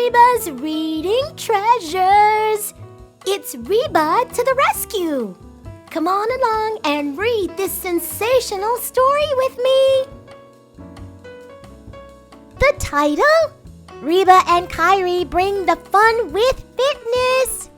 Reba's Reading Treasures. It's Reba to the rescue. Come on along and read this sensational story with me. The title? Reba and Kyrie bring the fun with fitness.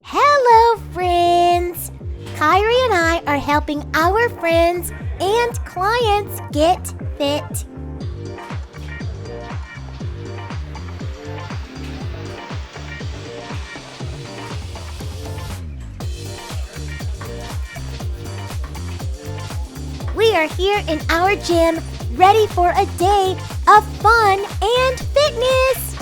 Hello, friends! Kyrie and I are helping our friends and clients get fit. We are here in our gym, ready for a day of fun and fitness.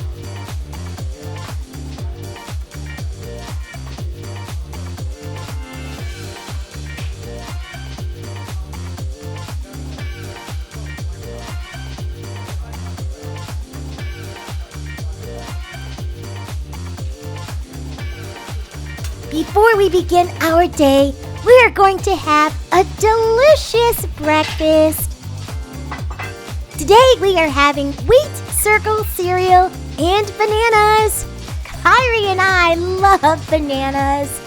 Before we begin our day, we are going to have a delicious breakfast. Today we are having wheat circle cereal and bananas. Kyrie and I love bananas.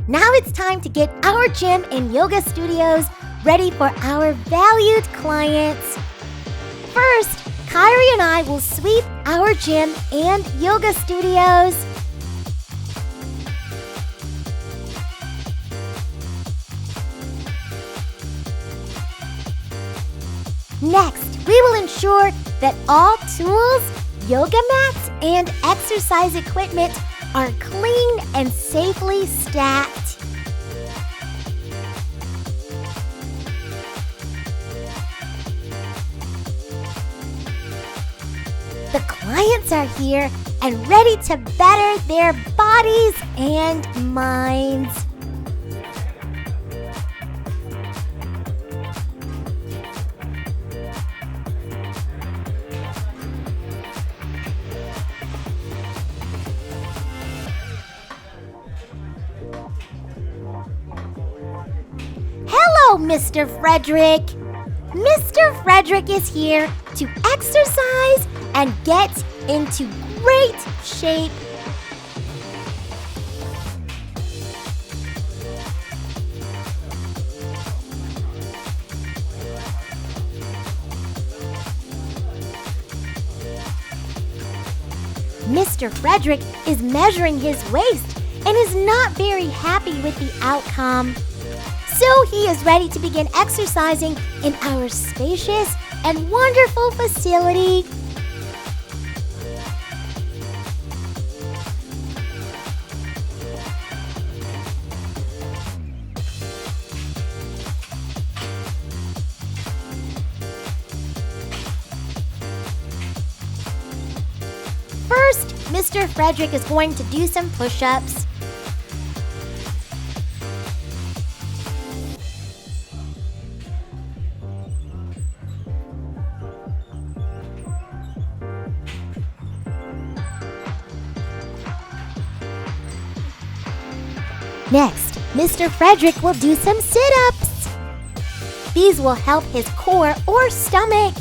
Now it's time to get our gym and yoga studios ready for our valued clients. First, Kyrie and I will sweep our gym and yoga studios. Next, we will ensure that all tools, yoga mats, and exercise equipment are clean and safely stacked. The clients are here and ready to better their bodies and minds. Hello, Mr. Frederick. Mr. Frederick is here to exercise and get into great shape. Mr. Frederick is measuring his waist and is not very happy with the outcome. So he is ready to begin exercising in our spacious and wonderful facility. First, Mr. Frederick is going to do some push-ups. Next, Mr. Frederick will do some sit-ups. These will help his core or stomach.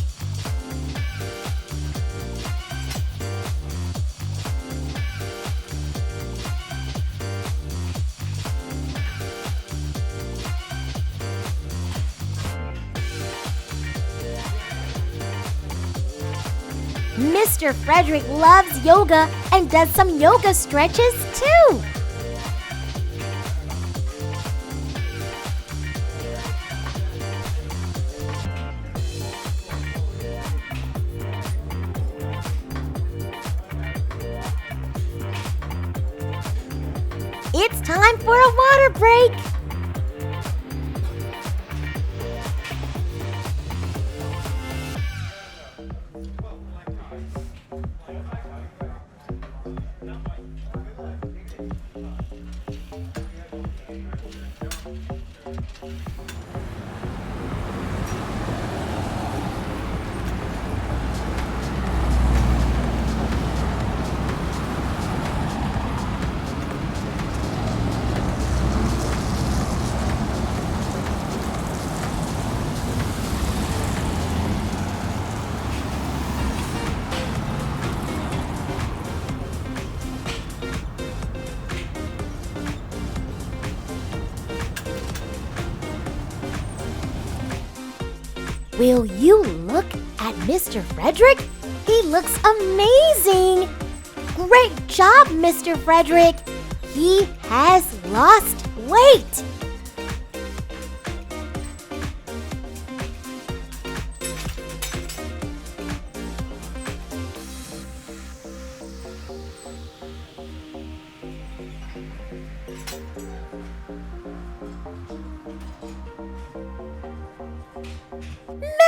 Mr. Frederick loves yoga and does some yoga stretches too. It's time for a water break. Will you look at Mr. Frederick? He looks amazing! Great job, Mr. Frederick! He has lost weight!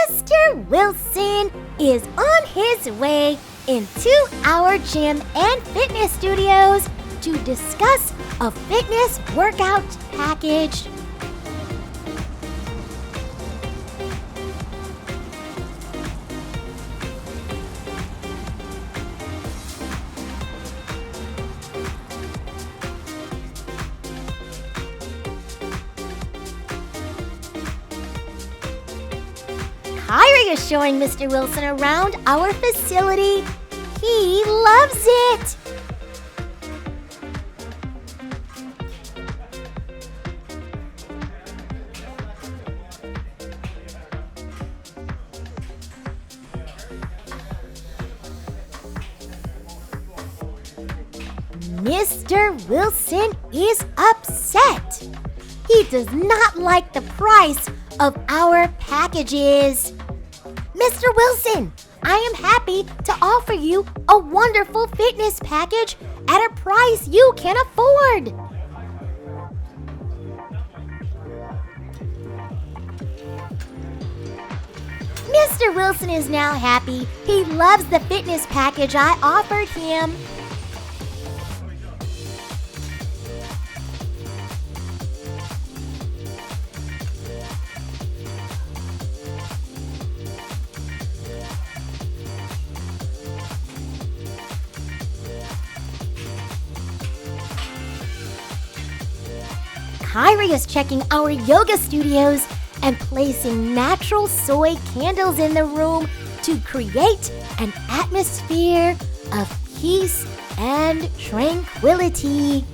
Mr. Wilson is on his way into our gym and fitness studios to discuss a fitness workout package. Kyrie is showing Mr. Wilson around our facility. He loves it! Mr. Wilson is upset. He does not like the price of our packages. Mr. Wilson, I am happy to offer you a wonderful fitness package at a price you can afford. Mr. Wilson is now happy. He loves the fitness package I offered him. Kyrie is checking our yoga studios and placing natural soy candles in the room to create an atmosphere of peace and tranquility.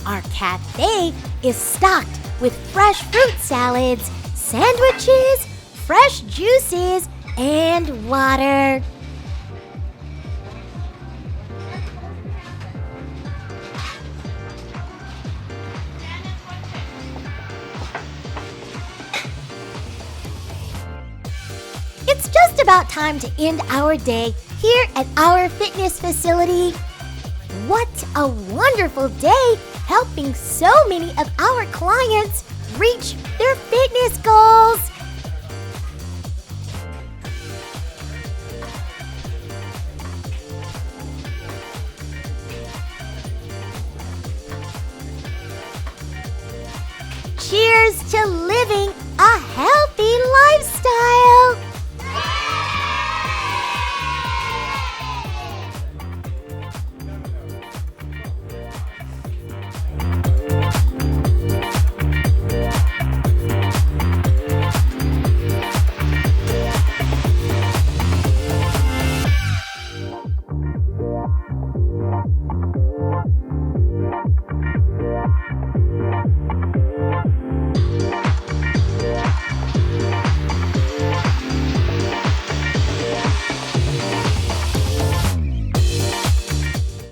Our cafe is stocked with fresh fruit salads, sandwiches, fresh juices, and water. It's just about time to end our day here at our fitness facility. What a wonderful day helping so many of our clients reach their fitness goals. Cheers to living